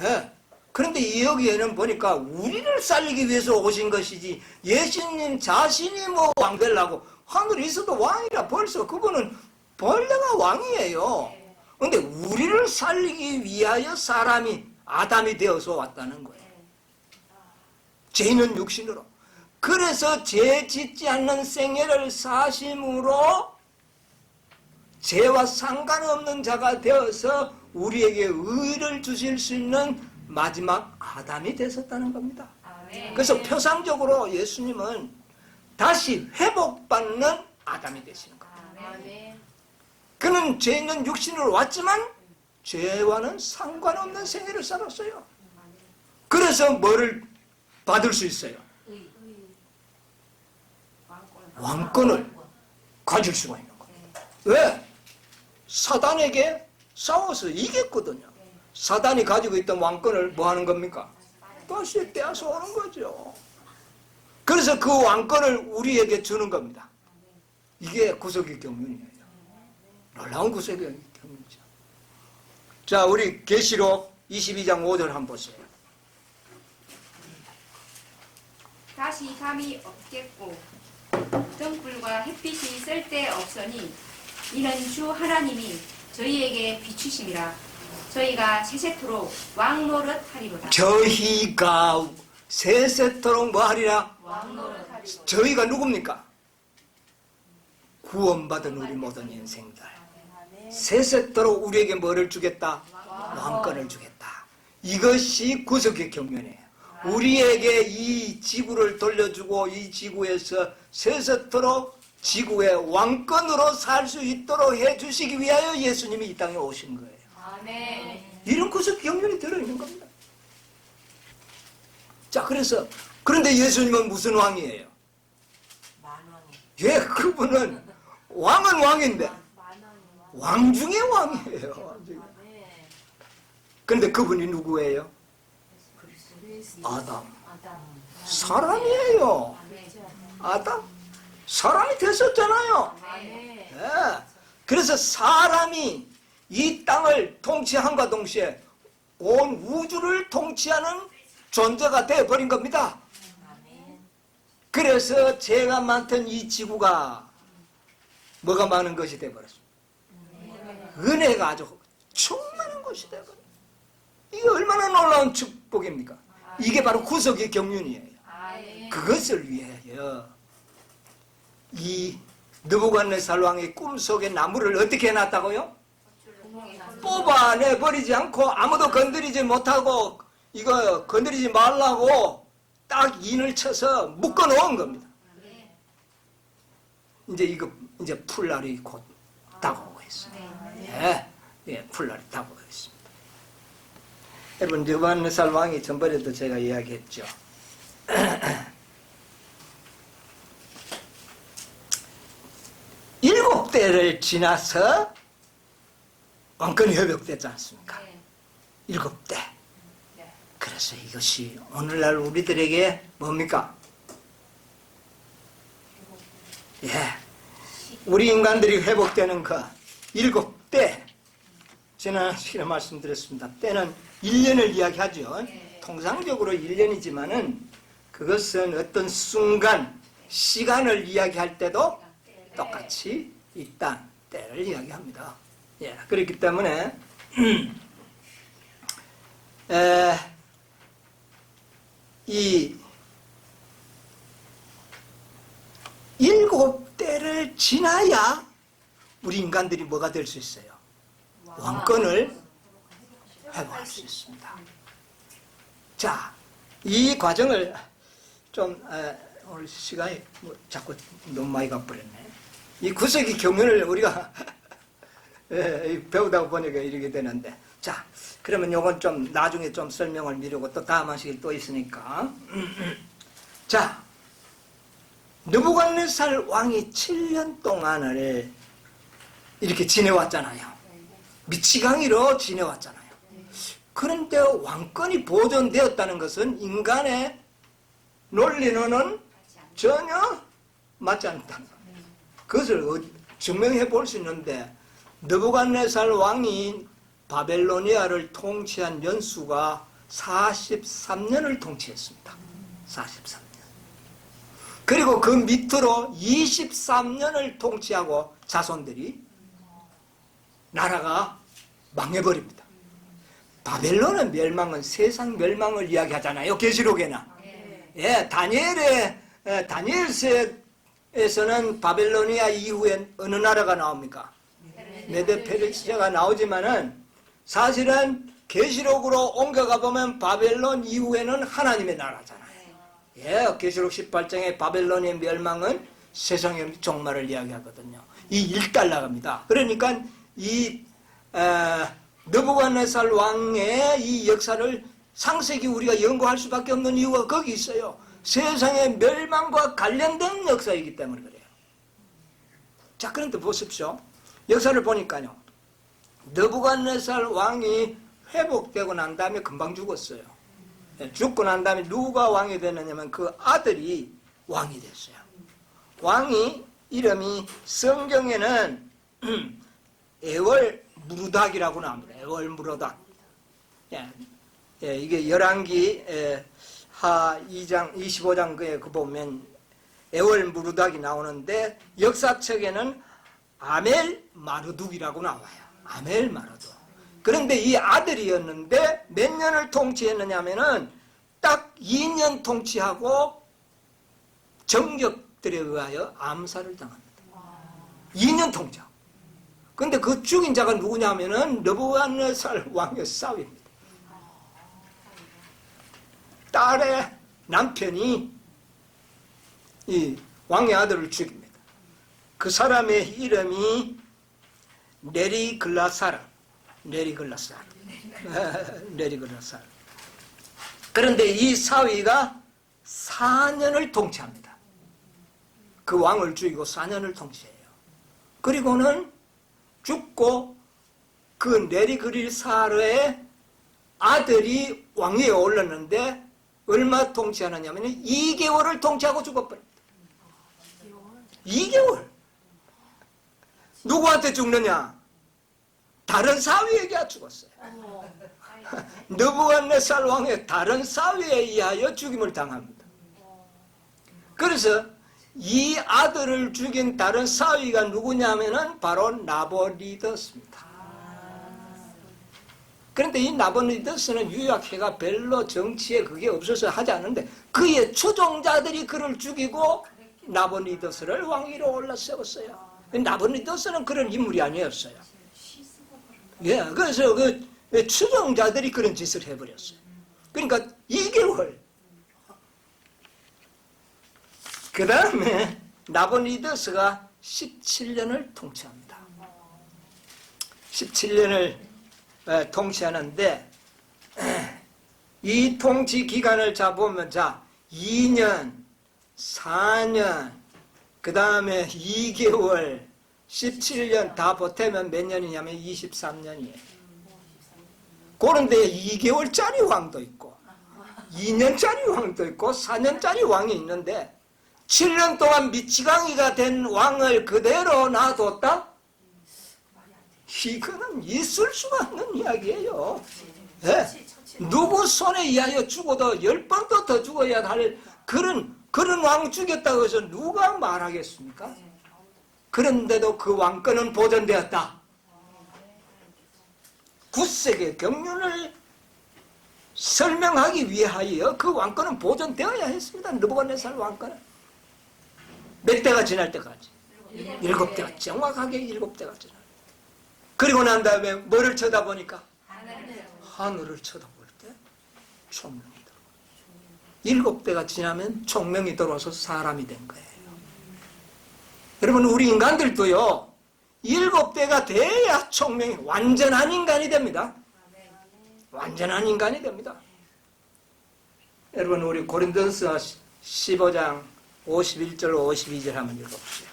예. 그런데 여기에는 보니까 우리를 살리기 위해서 오신 것이지 예수님 자신이 뭐 왕 되려고 하늘에 있어도 왕이라 벌써 그분은 본래가 왕이에요. 그런데 우리를 살리기 위하여 사람이 아담이 되어서 왔다는 거예요. 죄 있는 육신으로. 그래서 죄 짓지 않는 생애를 사심으로 죄와 상관없는 자가 되어서 우리에게 의를 주실 수 있는 마지막 아담이 되셨다는 겁니다. 그래서 표상적으로 예수님은 다시 회복받는 아담이 되시는 거예요. 그는 죄 있는 육신으로 왔지만 죄와는 상관없는 생애를 살았어요. 그래서 뭐를 받을 수 있어요? 왕권을 가질 수가 있는 거예요. 왜? 사단에게 싸워서 이겼거든요. 사단이 가지고 있던 왕권을 뭐 하는 겁니까? 다시 떼어서 오는 거죠. 그래서 그 왕권을 우리에게 주는 겁니다. 이게 구속의 경륜이에요. 놀라운 구속의 경륜이죠. 자, 우리 계시록 22장 5절 한번 보세요. 다시 밤이 없겠고 등불과 햇빛이 쓸데없으니 이는 주 하나님이 저희에게 비추심이라. 저희가 세세토록 왕노릇 하리로다. 저희가 세세토록 뭐 하리라? 왕노릇 하리로다. 저희가 누굽니까? 구원받은 우리 모든 인생들. 세세토록 우리에게 뭐를 주겠다? 왕권을 주겠다. 이것이 구속의 경륜이에요. 우리에게 이 지구를 돌려주고 이 지구에서 세세토록 지구의 왕권으로 살 수 있도록 해주시기 위하여 예수님이 이 땅에 오신 거예요. 아멘. 이런 구속 경륜이 들어있는 겁니다. 자, 그런데 예수님은 무슨 왕이에요? 예, 그분은 왕은 왕인데 왕 중에 왕이에요. 그런데 그분이 누구예요? 아담. 사람이에요. 아담. 사람이 됐었잖아요. 예. 그래서 사람이 이 땅을 통치함과 동시에 온 우주를 통치하는 존재가 되어버린 겁니다. 그래서 죄가 많던 이 지구가 뭐가 많은 것이 되어버렸습니다. 은혜가 아주 충만한 것이 되어버렸습니다. 이게 얼마나 놀라운 축복입니까? 이게 바로 구속의 경륜이에요. 그것을 위하여 이 느부갓네살 왕의 꿈속의 나무를 어떻게 해놨다고요? 뽑아내버리지 않고 아무도 건드리지 못하고 이거 건드리지 말라고 딱 인을 쳐서 묶어 놓은 겁니다. 이제 이거 이제 풀날이 곧 다가오고 있습니다. 예, 풀날이 다가오고 있습니다. 여러분, 느부갓네살 왕이 전번에도 제가 이야기했죠. 일곱 대를 지나서 왕권이 회복됐지 않습니까? 일곱 대. 그래서 이것이 오늘날 우리들에게 뭡니까? 예, 우리 인간들이 회복되는 그 일곱 대. 지난 시간에 말씀드렸습니다. 때는 1년을 이야기하죠. 통상적으로 1년이지만은 그것은 어떤 순간, 시간을 이야기할 때도 똑같이 있다. 때를 이야기합니다. 예, 그렇기 때문에 이 일곱 때를 지나야 우리 인간들이 뭐가 될 수 있어요? 왕권을 회복할 수 있습니다. 자, 이 과정을 좀 오늘 시간이 자꾸 너무 많이 가버렸네. 이 구석기 경륜을 우리가 배우다 보니까 이렇게 되는데, 자, 그러면 요건 좀 나중에 좀 설명을 미루고 또 다음 하시기 또 있으니까. 자, 느부갓네살 왕이 7년 동안을 이렇게 지내왔잖아요. 미치광이로 지내왔잖아요. 그런데 왕권이 보존되었다는 것은 인간의 논리로는 전혀 맞지 않다는 거예요. 그것을 증명해 볼 수 있는데, 느부갓네살 왕이 바벨로니아를 통치한 연수가 43년을 통치했습니다. 43년. 그리고 그 밑으로 23년을 통치하고 자손들이 나라가 망해버립니다. 바벨론의 멸망은 세상 멸망을 이야기하잖아요. 계시록에나. 예, 다니엘서에서는 바벨로니아 이후엔 어느 나라가 나옵니까? 메데 페르시아가 나오지만은 사실은 계시록으로 옮겨가 보면 바벨론 이후에는 하나님의 나라잖아요. 예, 계시록 18장의 바벨론의 멸망은 세상의 종말을 이야기하거든요. 이 일단락입니다. 그러니까 이 느부갓네살 왕의 이 역사를 상세기 우리가 연구할 수밖에 없는 이유가 거기 있어요. 세상의 멸망과 관련된 역사이기 때문에 그래요. 자, 그런데 보십시오. 역사를 보니까요, 느부갓네살 왕이 회복되고 난 다음에 금방 죽었어요. 죽고 난 다음에 누가 왕이 됐느냐면 그 아들이 왕이 됐어요. 왕이 이름이 성경에는 에월 무르닥이라고 나옵니다. 에월 무르닥. 이게 열왕기 하 2장 25장 그에 그 보면 에월 무르닥이 나오는데 역사책에는 아멜 마르둑이라고 나와요. 아멜 마르둑. 그런데 이 아들이었는데 몇 년을 통치했느냐면은 딱 2년 통치하고 정적들에 의하여 암살을 당합니다. 2년 통치하고. 근데 그 죽인 자가 누구냐면은 느부갓네살 왕의 사위입니다. 딸의 남편이 이 왕의 아들을 죽입니다. 그 사람의 이름이 네리글라살. 그런데 이 사위가 4년을 통치합니다. 그 왕을 죽이고 4년을 통치해요. 그리고는 죽고 그 네리글라살의 아들이 왕위에 올랐는데 얼마 통치하느냐면 2개월을 통치하고 죽어버립니다. 2개월. 누구한테 죽느냐? 다른 사위에게 죽었어요. 느부갓네살 왕의 다른 사위에 의하여 죽임을 당합니다. 그래서 이 아들을 죽인 다른 사위가 누구냐면은 바로 나보리더스입니다. 그런데 이 나보리더스는 유약해가 별로 정치에 그게 없어서 하지 않는데 그의 추종자들이 그를 죽이고 나보리더스를 왕위로 올라 세웠어요. 나보리더스는 그런 인물이 아니었어요. 예, 그래서 그 추종자들이 그런 짓을 해버렸어요. 그러니까 2개월. 그 다음에 나보니더스가 17년을 통치합니다. 17년을 통치하는데 이 통치 기간을 보면 2년, 4년, 그 다음에 2개월, 17년 다 보태면 몇 년이냐면 23년이에요. 그런데 2개월짜리 왕도 있고 2년짜리 왕도 있고 4년짜리 왕이 있는데 7년 동안 미치광이가 된 왕을 그대로 놔뒀다? 이거는 있을 수가 없는 이야기예요. 네. 누구 손에 의하여 죽어도 10번도 더 죽어야 할 그런 왕 죽였다고 해서 누가 말하겠습니까? 그런데도 그 왕권은 보존되었다. 9세기 경륜을 설명하기 위하여 그 왕권은 보존되어야 했습니다. 느부갓네살 왕권은. 몇 대가 지날 때까지? 7대가, 정확하게 7대가 지날. 그리고 난 다음에 뭐를 쳐다보니까? 하늘을 쳐다볼 때 총명이 들어와. 7대가 지나면 총명이 들어와서 사람이 된 거예요. 여러분, 우리 인간들도요, 7대가 돼야 총명이 완전한 인간이 됩니다. 완전한 인간이 됩니다. 여러분, 우리 고린도전서 15장 51절 52절 한번 읽어보세요.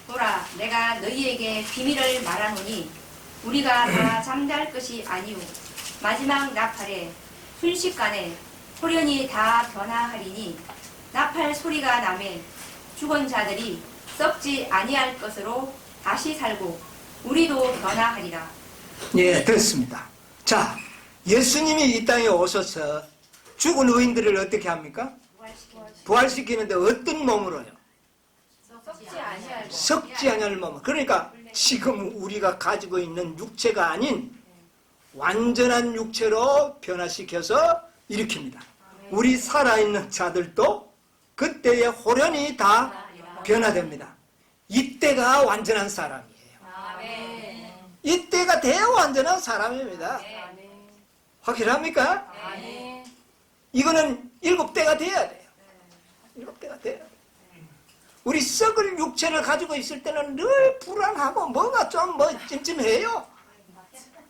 보라, 내가 너희에게 비밀을 말하노니 우리가 다 잠잘 것이 아니오. 마지막 나팔에 순식간에 호련히 다 변화하리니 나팔 소리가 나매 죽은 자들이 썩지 아니할 것으로 다시 살고 우리도 변화하리라. 예, 됐습니다. 자, 예수님이 이 땅에 오셔서 죽은 의인들을 어떻게 합니까? 부활시키는데 어떤 몸으로요? 썩지 아니할 몸. 그러니까 지금 우리가 가지고 있는 육체가 아닌 완전한 육체로 변화시켜서 일으킵니다. 우리 살아있는 자들도 그때에 호련히 다 변화됩니다. 이때가 완전한 사람이에요. 이때가 대완전한 사람입니다. 확실합니까? 이거는 7대가 돼야 돼요. 7대가 돼요. 우리 썩을 육체를 가지고 있을 때는 늘 불안하고 뭐가 좀 찜찜해요.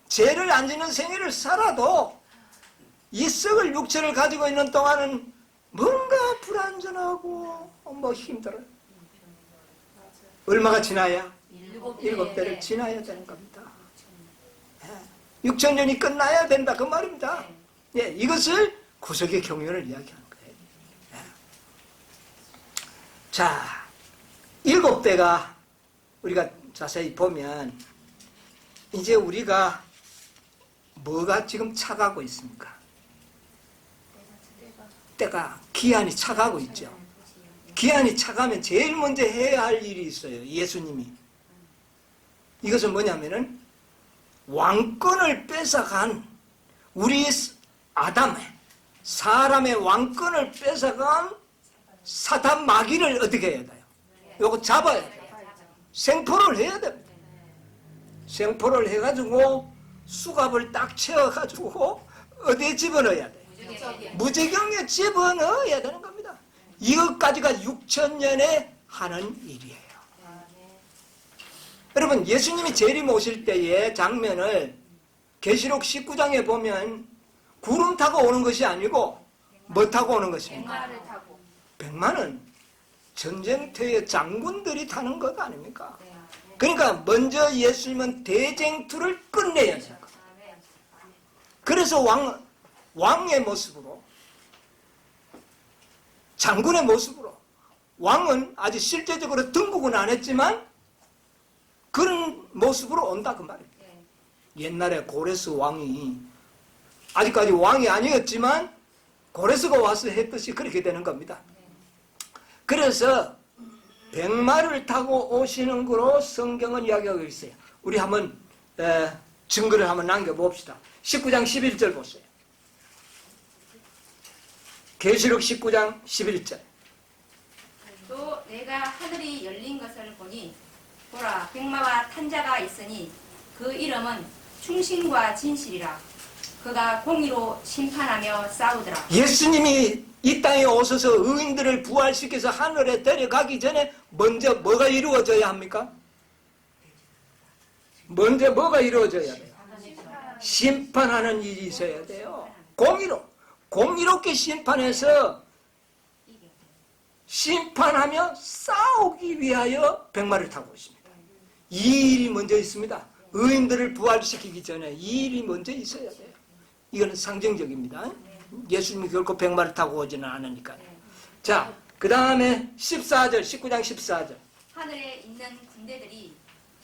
죄를 안 짓는 생애를 살아도 이 썩을 육체를 가지고 있는 동안은 뭔가 불안전하고 힘들어요. 얼마가 지나야? 7대를 지나야 되는 겁니다. 6천년이 끝나야 된다 그 말입니다. 예, 이것을 구속의 경륜을 이야기하는 거예요. 예. 자, 7대가 우리가 자세히 보면 이제 우리가 뭐가 지금 차가고 있습니까? 때가 기한이 차가고 있죠. 기한이 차가면 제일 먼저 해야 할 일이 있어요. 예수님이. 이것은 뭐냐면은 왕권을 뺏어간 우리 아담의 사람의 왕권을 뺏어간 사탄 마귀를 어떻게 해야 돼요? 요거 잡아야 돼요. 생포를 해야 됩니다. 생포를 해가지고 수갑을 딱 채워가지고 어디에 집어넣어야 돼요? 무지경에 집어넣어야 되는 겁니다. 이것까지가 6천년에 하는 일이에요. 여러분, 예수님이 재림 오실 때의 장면을 계시록 19장에 보면 구름 타고 오는 것이 아니고 뭐 타고 오는 것입니까? 백마는 전쟁터의 장군들이 타는 것 아닙니까? 그러니까 먼저 예수님은 대쟁투를 끝내야 돼요. 그래서 왕의 모습으로, 장군의 모습으로, 왕은 아직 실제적으로 등극은 안 했지만 그런 모습으로 온다 그 말이에요. 옛날에 고레스 왕이 아직까지 왕이 아니었지만 고레스가 와서 했듯이 그렇게 되는 겁니다. 그래서 백마를 타고 오시는 거로 성경은 이야기하고 있어요. 우리 한번 증거를 한번 남겨봅시다. 19장 11절 보세요. 계시록 19장 11절. 또 내가 하늘이 열린 것을 보니 보라 백마와 탄자가 있으니 그 이름은 충신과 진실이라. 그가 공의로 심판하며 싸우더라. 예수님이 이 땅에 오셔서 의인들을 부활시켜서 하늘에 데려가기 전에 먼저 뭐가 이루어져야 합니까? 먼저 뭐가 이루어져야 돼요? 심판하는 일이 있어야 돼요. 공의롭게 심판해서 심판하며 싸우기 위하여 백마를 타고 있습니다. 이 일이 먼저 있습니다. 의인들을 부활시키기 전에 이 일이 먼저 있어야 돼요. 이거는 상징적입니다. 예수님이 결코 백마를 타고 오지는 않으니까요. 자, 그 다음에 14절, 19장 14절. 하늘에 있는 군대들이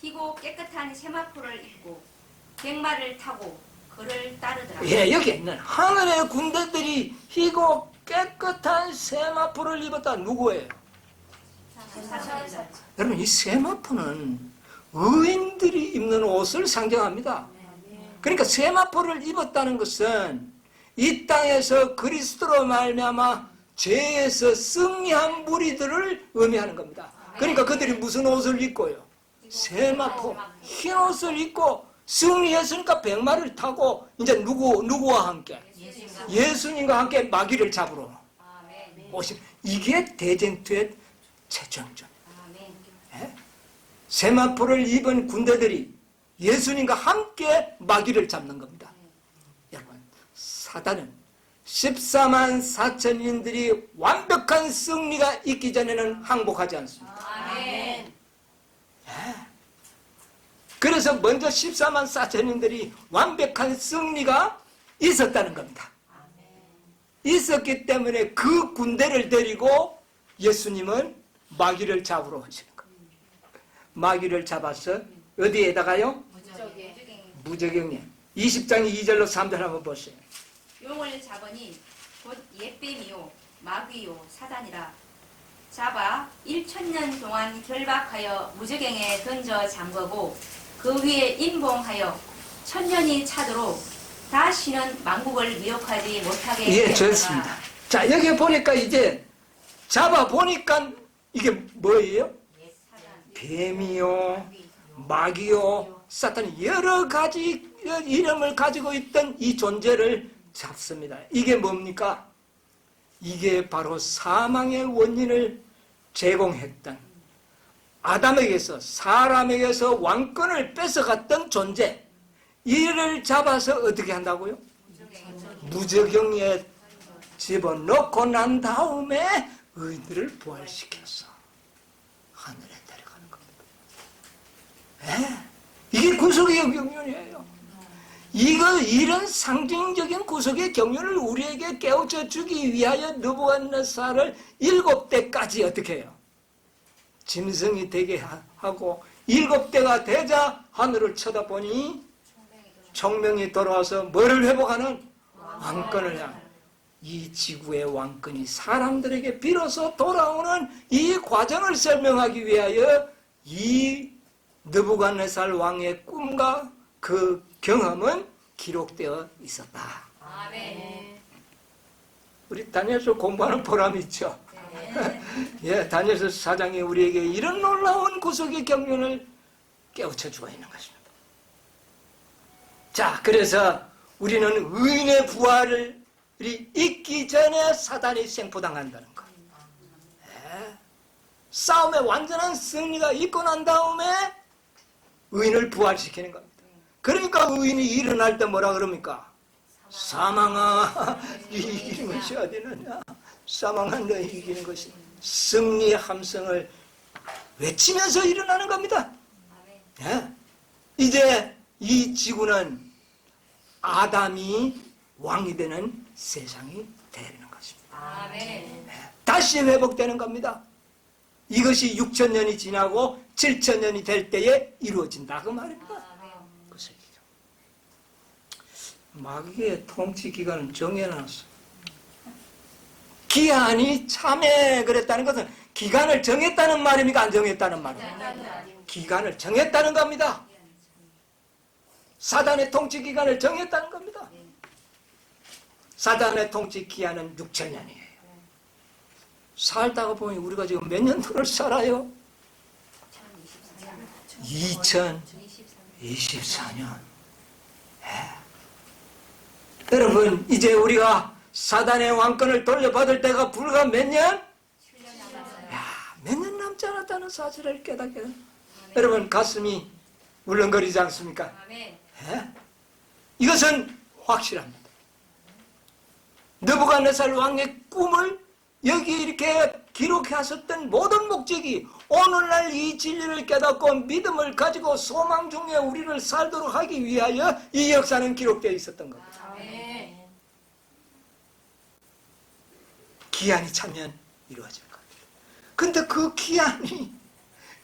희고 깨끗한 세마포를 입고 백마를 타고 그를 따르더라. 예, 여기 있는 하늘의 군대들이 희고 깨끗한 세마포를 입었다. 누구예요? 여러분, 이 세마포는 의인들이 입는 옷을 상징합니다. 그러니까 세마포를 입었다는 것은 이 땅에서 그리스도로 말미암아 죄에서 승리한 무리들을 의미하는 겁니다. 그러니까 그들이 무슨 옷을 입고요? 세마포, 흰 옷을 입고 승리했으니까 백마를 타고 이제 누구와 함께? 예수님과 함께 마귀를 잡으러 오신. 이게 대쟁투의 최종전. 세마포를 입은 군대들이 예수님과 함께 마귀를 잡는 겁니다. 여러분, 사단은 14만 4천인들이 완벽한 승리가 있기 전에는 항복하지 않습니다. 그래서 먼저 14만 4천인들이 완벽한 승리가 있었다는 겁니다. 있었기 때문에 그 군대를 데리고 예수님은 마귀를 잡으러 오시는 겁니다. 마귀를 잡아서 어디에다가요? 무저경에. 20장 2절로 3절 한번 보세요. 용을 잡으니 곧 옛뱀이요 마귀요 사단이라. 잡아 1000년 동안 결박하여 무저갱에 던져 잠그고 그 위에 임봉하여 1000년이 차도록 다시는 만국을 미혹하지 못하게 예, 하였더라. 좋습니다. 자, 여기 보니까 이제 잡아 보니까 이게 뭐예요? 뱀이요, 마귀요, 사탄이 여러 가지 이름을 가지고 있던 이 존재를 잡습니다. 이게 뭡니까? 이게 바로 사망의 원인을 제공했던 아담에게서 사람에게서 왕권을 뺏어갔던 존재, 이를 잡아서 어떻게 한다고요? 무저경에 집어넣고 난 다음에 의인들을 부활시켜서 하늘에 데려가는 겁니다. 이게 구속의 경륜이에요. 이런 상징적인 구속의 경륜을 우리에게 깨우쳐 주기 위하여 느부갓네살을 7대까지 어떻게 해요? 짐승이 되게 하고 7대가 되자 하늘을 쳐다보니 총명이 돌아와서 뭐를 회복하는? 왕권을 향해. 이 지구의 왕권이 사람들에게 비로소 돌아오는 이 과정을 설명하기 위하여 이 느부갓네살 왕의 꿈과 그 경험은 기록되어 있었다. 우리 다니엘서 공부하는 보람이 있죠. 예, 다니엘서 4장이 우리에게 이런 놀라운 구속의 경륜을 깨우쳐주고 있는 것입니다. 자, 그래서 우리는 의인의 부활이 있기 전에 사단이 생포당한다는 것. 싸움의 완전한 승리가 있고 난 다음에 의인을 부활시키는 겁니다. 그러니까 의인이 일어날 때 뭐라 그럽니까? 사망아, 이기는 것이 어디느냐? 사망아, 너 이기는 것이. 승리의 함성을 외치면서 일어나는 겁니다. 이제 이 지구는 아담이 왕이 되는 세상이 되는 것입니다. 다시 회복되는 겁니다. 이것이 6000년이 지나고 7000년이 될 때에 이루어진다 그 말입니다. 그것이죠. 마귀의 통치 기간은 정해놨어. 기한이 참에 그랬다는 것은 기간을 정했다는 말입니까? 안 정했다는 말입니까? 기간을 정했다는 겁니다. 사단의 통치 기간을 정했다는 겁니다. 사단의 통치 기한은 6000년이에요. 살다가 보니 우리가 지금 몇 년도를 살아요? 2024년. 여러분, 이제 우리가 사단의 왕권을 돌려받을 때가 불과 몇 년? 몇 년 남지 않았다는 사실을 깨닫게 됩니다. 여러분, 가슴이 울렁거리지 않습니까? 아멘. 이것은 확실합니다. 느부갓네살 왕의 꿈을 여기 이렇게 기록하셨던 모든 목적이 오늘날 이 진리를 깨닫고 믿음을 가지고 소망 중에 우리를 살도록 하기 위하여 이 역사는 기록되어 있었던 겁니다. 아멘. 기한이 차면 이루어질 겁니다. 근데 그 기한이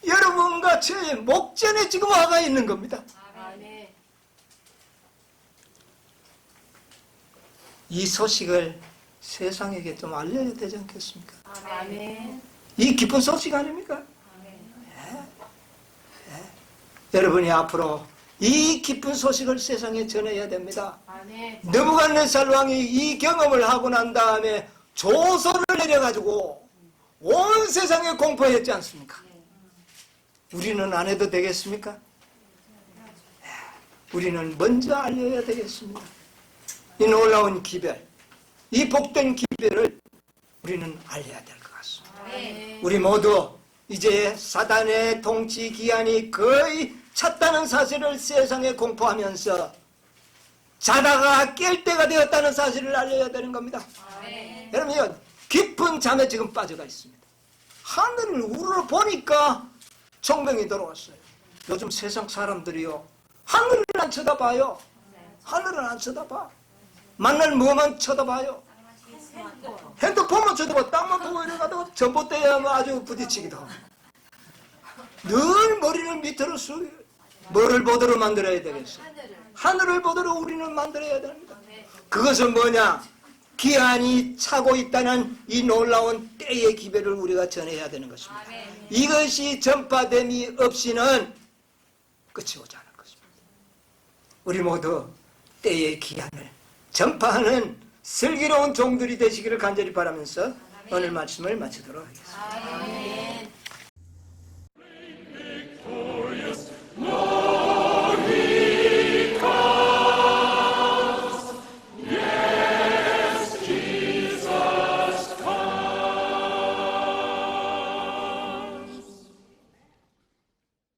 여러분과 저의 목전에 지금 와가 있는 겁니다. 아멘. 이 소식을 세상에게 좀 알려야 되지 않겠습니까? 아멘. 이 기쁜 소식 아닙니까? 여러분이 앞으로 이 기쁜 소식을 세상에 전해야 됩니다. 아멘. 느부갓네살 왕이 이 경험을 하고 난 다음에 조서를 내려가지고 온 세상에 공포했지 않습니까? 우리는 안 해도 되겠습니까? 우리는 먼저 알려야 되겠습니다. 이 놀라운 기별, 이 복된 기별을 우리는 알려야 될 것 같습니다. 아멘. 우리 모두 이제 사단의 통치 기한이 거의 찼다는 사실을 세상에 공포하면서 자다가 깰 때가 되었다는 사실을 알려야 되는 겁니다. 아멘. 여러분, 깊은 잠에 지금 빠져가 있습니다. 하늘을 우러러 보니까 정병이 들어왔어요. 요즘 세상 사람들이요, 하늘을 안 쳐다봐요. 하늘을 안 쳐다봐. 만날 뭐만 쳐다봐요. 핸드폰만 쳐다봐. 땅만 보고 이래가지고 전봇대에 아주 부딪히기도 하고. 늘 머리를 밑으로 숙여. 뭐를 보도록 만들어야 되겠어요? 하늘을 보도록 우리는 만들어야 됩니다. 그것은 뭐냐? 기한이 차고 있다는 이 놀라운 때의 기별을 우리가 전해야 되는 것입니다. 아멘. 이것이 전파됨이 없이는 끝이 오지 않을 것입니다. 우리 모두 때의 기한을 전파하는 슬기로운 종들이 되시기를 간절히 바라면서 오늘 말씀을 마치도록 하겠습니다. 아멘.